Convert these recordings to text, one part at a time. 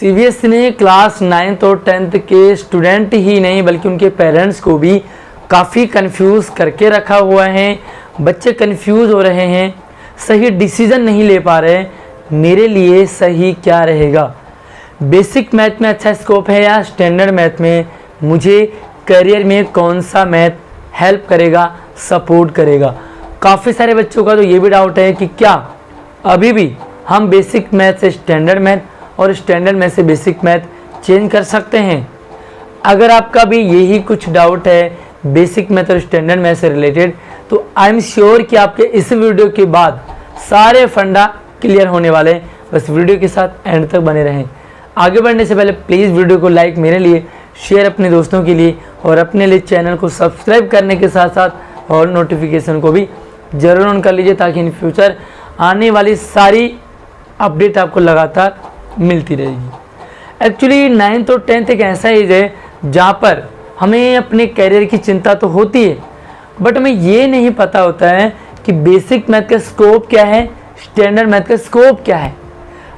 CBSE ने class 9th और 10th के स्टूडेंट ही नहीं बल्कि उनके पेरेंट्स को भी काफ़ी कंफ्यूज करके रखा हुआ है। बच्चे कंफ्यूज हो रहे हैं, सही डिसीजन नहीं ले पा रहे, मेरे लिए सही क्या रहेगा, बेसिक मैथ में अच्छा स्कोप है या स्टैंडर्ड मैथ में, मुझे करियर में कौन सा मैथ हेल्प करेगा, सपोर्ट करेगा। काफ़ी सारे बच्चों का तो ये भी डाउट है कि क्या अभी भी हम बेसिक मैथ से स्टैंडर्ड मैथ और स्टैंडर्ड मैथ से बेसिक मैथ चेंज कर सकते हैं। अगर आपका भी यही कुछ डाउट है बेसिक मैथ और स्टैंडर्ड मैथ से रिलेटेड, तो आई एम श्योर कि आपके इस वीडियो के बाद सारे फंडा क्लियर होने वाले हैं। बस वीडियो के साथ एंड तक बने रहें। आगे बढ़ने से पहले प्लीज़ वीडियो को लाइक मेरे लिए, शेयर अपने दोस्तों के लिए और अपने लिए चैनल को सब्सक्राइब करने के साथ साथ और नोटिफिकेशन को भी ज़रूर ऑन कर लीजिए ताकि इन फ्यूचर आने वाली सारी अपडेट आपको लगातार मिलती रहेगी। एक्चुअली 9th और 10th एक ऐसा एज है जहाँ पर हमें अपने करियर की चिंता तो होती है, बट हमें ये नहीं पता होता है कि बेसिक मैथ का स्कोप क्या है, स्टैंडर्ड मैथ का स्कोप क्या है,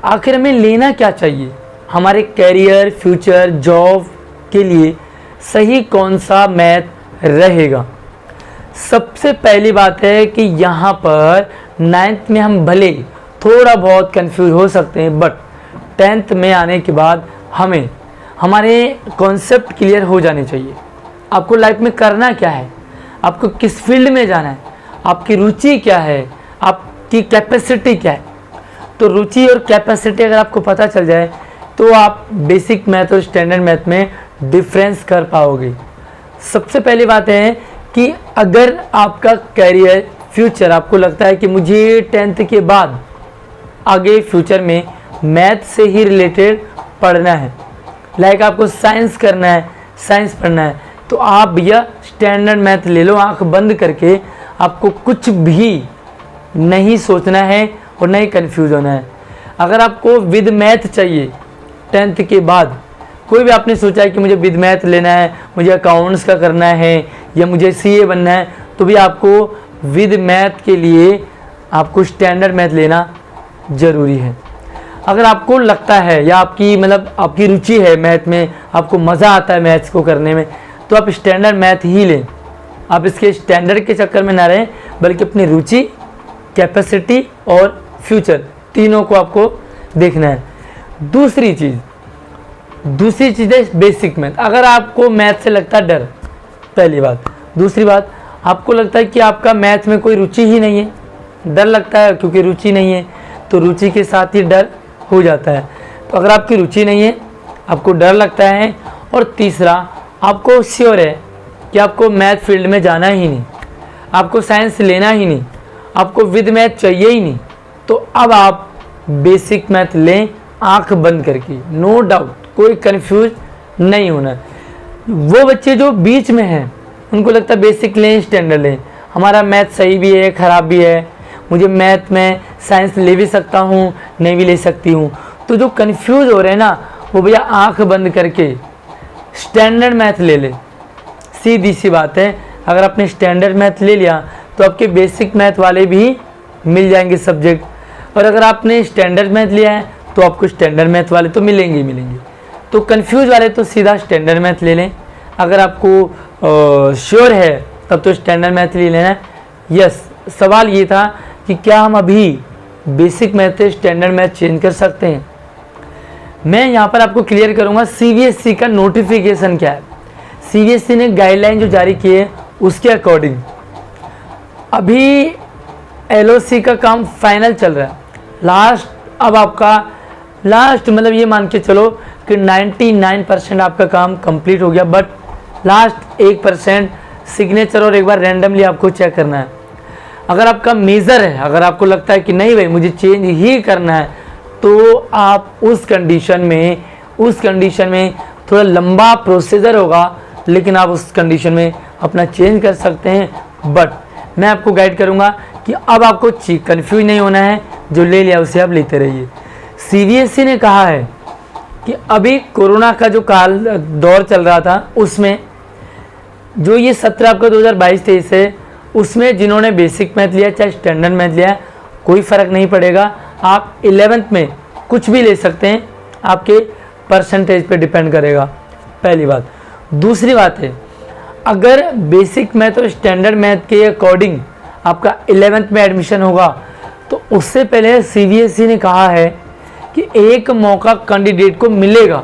आखिर हमें लेना क्या चाहिए, हमारे करियर, फ्यूचर, जॉब के लिए सही कौन सा मैथ रहेगा। सबसे पहली बात है कि यहाँ पर 9th में हम भले थोड़ा बहुत कंफ्यूज हो सकते हैं, बट 10th में आने के बाद हमें हमारे कॉन्सेप्ट क्लियर हो जाने चाहिए। आपको लाइफ में करना क्या है, आपको किस फील्ड में जाना है, आपकी रुचि क्या है, आपकी कैपेसिटी क्या है। तो रुचि और कैपेसिटी अगर आपको पता चल जाए तो आप बेसिक मैथ और स्टैंडर्ड मैथ में डिफरेंस कर पाओगे। सबसे पहली बात है कि अगर आपका करियर, फ्यूचर, आपको लगता है कि मुझे 10th के बाद आगे फ्यूचर में मैथ से ही रिलेटेड पढ़ना है, लाइक आपको साइंस करना है, साइंस पढ़ना है, तो आप भैया स्टैंडर्ड मैथ ले लो आंख बंद करके। आपको कुछ भी नहीं सोचना है और नहीं कंफ्यूज होना है। अगर आपको विद मैथ चाहिए 10th के बाद, कोई भी आपने सोचा है कि मुझे विद मैथ लेना है, मुझे अकाउंट्स का करना है या मुझे सीए बनना है, तो भी आपको विद मैथ के लिए आपको स्टैंडर्ड मैथ लेना ज़रूरी है। अगर आपको लगता है या आपकी रुचि है मैथ में, आपको मज़ा आता है मैथ्स को करने में, तो आप स्टैंडर्ड मैथ ही लें। आप इसके स्टैंडर्ड के चक्कर में ना रहें, बल्कि अपनी रुचि, कैपेसिटी और फ्यूचर तीनों को आपको देखना है। दूसरी चीज़ है बेसिक मैथ। अगर आपको मैथ से लगता है डर, पहली बात। दूसरी बात, आपको लगता है कि आपका मैथ में कोई रुचि ही नहीं है, डर लगता है क्योंकि रुचि नहीं है, तो रुचि के साथ ही डर हो जाता है। तो अगर आपकी रुचि नहीं है, आपको डर लगता है, और तीसरा आपको श्योर है कि आपको मैथ फील्ड में जाना ही नहीं, आपको साइंस लेना ही नहीं, आपको विद मैथ चाहिए ही नहीं, तो अब आप बेसिक मैथ लें आंख बंद करके। नो डाउट, कोई कंफ्यूज नहीं होना। वो बच्चे जो बीच में हैं उनको लगता है बेसिक लें, स्टैंडर्ड लें, हमारा मैथ सही भी है, ख़राब भी है, मुझे मैथ में साइंस ले भी सकता हूँ, नहीं भी ले सकती हूँ। तो जो कंफ्यूज हो रहे हैं ना, वो भैया आंख बंद करके स्टैंडर्ड मैथ ले ले। सीधी सी बात है, अगर आपने स्टैंडर्ड मैथ ले लिया तो आपके बेसिक मैथ वाले भी मिल जाएंगे सब्जेक्ट, और अगर आपने स्टैंडर्ड मैथ लिया है तो आपको स्टैंडर्ड मैथ वाले तो मिलेंगे ही मिलेंगे। तो कंफ्यूज वाले तो सीधा स्टैंडर्ड मैथ ले लें। अगर आपको श्योर है तब तो स्टैंडर्ड मैथ ले लेना है। यस, सवाल ये था कि क्या हम अभी बेसिक मैथ से स्टैंडर्ड मैथ चेंज कर सकते हैं। मैं यहाँ पर आपको क्लियर करूँगा सीबीएसई का नोटिफिकेशन क्या है। सीबीएसई ने गाइडलाइन जो जारी की है उसके अकॉर्डिंग अभी एलओसी का काम फाइनल चल रहा है। अब आपका ये मान के चलो कि 99% आपका काम कंप्लीट हो गया, बट लास्ट 1% सिग्नेचर और एक बार रैंडमली आपको चेक करना है। अगर आपका मेजर है, अगर आपको लगता है कि नहीं भाई मुझे चेंज ही करना है, तो आप उस कंडीशन में थोड़ा लंबा प्रोसीजर होगा, लेकिन आप उस कंडीशन में अपना चेंज कर सकते हैं। बट मैं आपको गाइड करूंगा कि अब आपको कंफ्यूज नहीं होना है, जो ले लिया उसे आप लेते रहिए। सीबीएसई ने कहा है कि अभी कोरोना का जो दौर चल रहा था, उसमें जो ये सत्र आपका 2022-23 है, उसमें जिन्होंने बेसिक मैथ लिया चाहे स्टैंडर्ड मैथ लिया, कोई फ़र्क नहीं पड़ेगा। आप 11th में कुछ भी ले सकते हैं, आपके परसेंटेज पे डिपेंड करेगा, पहली बात। दूसरी बात है, अगर बेसिक मैथ और स्टैंडर्ड मैथ के अकॉर्डिंग आपका 11th में एडमिशन होगा तो उससे पहले CBSE ने कहा है कि एक मौका कैंडिडेट को मिलेगा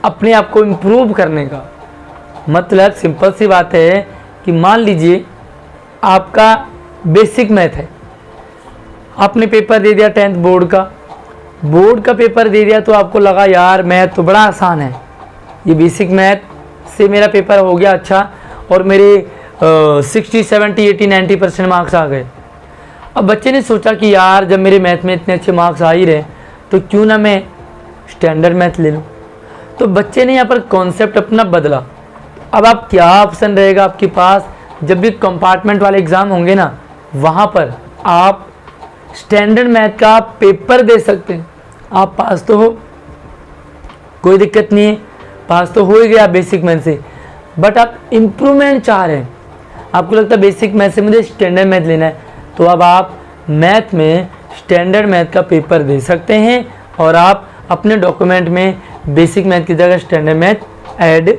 अपने आप को इम्प्रूव करने का। मतलब सिंपल सी बात है कि मान लीजिए आपका बेसिक मैथ है, आपने पेपर दे दिया 10th बोर्ड का पेपर दे दिया, तो आपको लगा यार मैथ तो बड़ा आसान है, ये बेसिक मैथ से मेरा पेपर हो गया अच्छा और मेरे 60, 70, 80, 90% मार्क्स आ गए। अब बच्चे ने सोचा कि यार जब मेरे मैथ में इतने अच्छे मार्क्स आ ही रहे तो क्यों ना मैं स्टैंडर्ड मैथ ले लूँ। तो बच्चे ने यहाँ पर कॉन्सेप्ट अपना बदला। अब आप क्या ऑप्शन रहेगा आपके पास, जब भी कंपार्टमेंट वाले एग्ज़ाम होंगे ना, वहाँ पर आप स्टैंडर्ड मैथ का पेपर दे सकते हैं। आप पास तो हो, कोई दिक्कत नहीं है, पास तो हो ही गया बेसिक मैथ से, बट आप इम्प्रूवमेंट चाह रहे हैं, आपको लगता है बेसिक मैथ से मुझे स्टैंडर्ड मैथ लेना है, तो अब आप मैथ में स्टैंडर्ड मैथ का पेपर दे सकते हैं और आप अपने डॉक्यूमेंट में बेसिक मैथ की जगह स्टैंडर्ड मैथ ऐड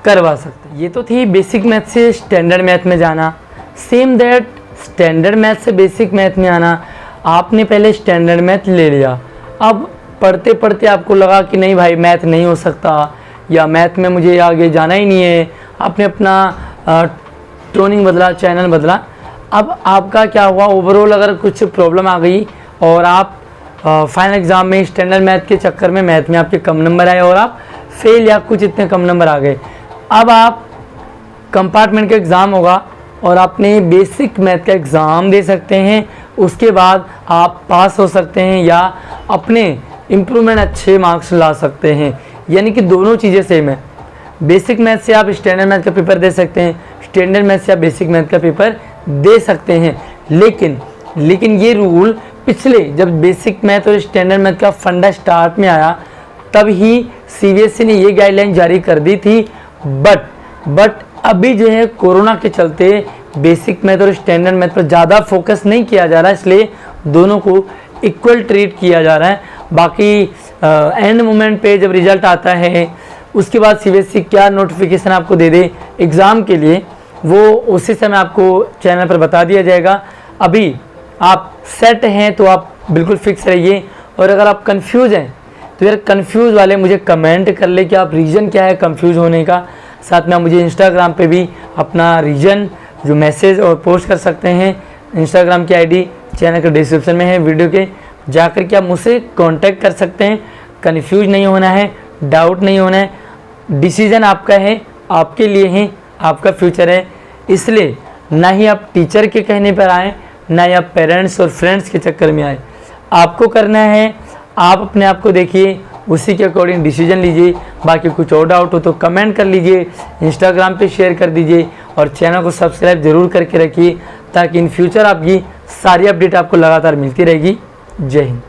करवा सकते हैं। ये तो थी बेसिक मैथ से स्टैंडर्ड मैथ में जाना। सेम दैट स्टैंडर्ड मैथ से बेसिक मैथ में आना, आपने पहले स्टैंडर्ड मैथ ले लिया, अब पढ़ते पढ़ते आपको लगा कि नहीं भाई मैथ नहीं हो सकता या मैथ में मुझे आगे जाना ही नहीं है, आपने अपना टोनिंग बदला, चैनल बदला। अब आपका क्या हुआ, ओवरऑल अगर कुछ प्रॉब्लम आ गई और आप फाइनल एग्ज़ाम में स्टैंडर्ड मैथ के चक्कर में मैथ में आपके कम नंबर आए और आप फेल या कुछ इतने कम नंबर आ गए, अब आप कंपार्टमेंट का एग्ज़ाम होगा और आपने बेसिक मैथ का एग्ज़ाम दे सकते हैं, उसके बाद आप पास हो सकते हैं या अपने इम्प्रूवमेंट अच्छे मार्क्स ला सकते हैं। यानी कि दोनों चीज़ें सेम है, बेसिक मैथ से आप स्टैंडर्ड मैथ का पेपर दे सकते हैं, स्टैंडर्ड मैथ से आप बेसिक मैथ का पेपर दे सकते हैं। लेकिन ये रूल पिछले जब बेसिक मैथ और स्टैंडर्ड मैथ का फंडा स्टार्ट में आया तब ही CBSE ने ये गाइडलाइन जारी कर दी थी, बट अभी जो है कोरोना के चलते बेसिक मैथ और स्टैंडर्ड मैथ पर ज़्यादा फोकस नहीं किया जा रहा है, इसलिए दोनों को इक्वल ट्रीट किया जा रहा है। बाकी एंड मोमेंट पे जब रिजल्ट आता है उसके बाद CBSE क्या नोटिफिकेशन आपको दे दे एग्ज़ाम के लिए, वो उसी समय आपको चैनल पर बता दिया जाएगा। अभी आप सेट हैं तो आप बिल्कुल फिक्स रहिए, और अगर आप कंफ्यूज हैं तो यार कंफ्यूज वाले मुझे कमेंट कर ले कि आप रीज़न क्या है कंफ्यूज होने का। साथ में आप मुझे इंस्टाग्राम पे भी अपना रीज़न जो मैसेज और पोस्ट कर सकते हैं। इंस्टाग्राम की ID चैनल के डिस्क्रिप्शन में है, वीडियो के जाकर के आप मुझसे कांटेक्ट कर सकते हैं। कंफ्यूज नहीं होना है, डाउट नहीं होना है, डिसीज़न आपका है, आपके लिए है, आपका फ्यूचर है, इसलिए ना ही आप टीचर के कहने पर आएँ, ना ही आप पेरेंट्स और फ्रेंड्स के चक्कर में आए। आपको करना है, आप अपने आप को देखिए, उसी के अकॉर्डिंग डिसीजन लीजिए। बाकी कुछ और डाउट हो तो कमेंट कर लीजिए, इंस्टाग्राम पे शेयर कर दीजिए और चैनल को सब्सक्राइब ज़रूर करके रखिए ताकि इन फ्यूचर आपकी सारी अपडेट आपको लगातार मिलती रहेगी। जय हिंद।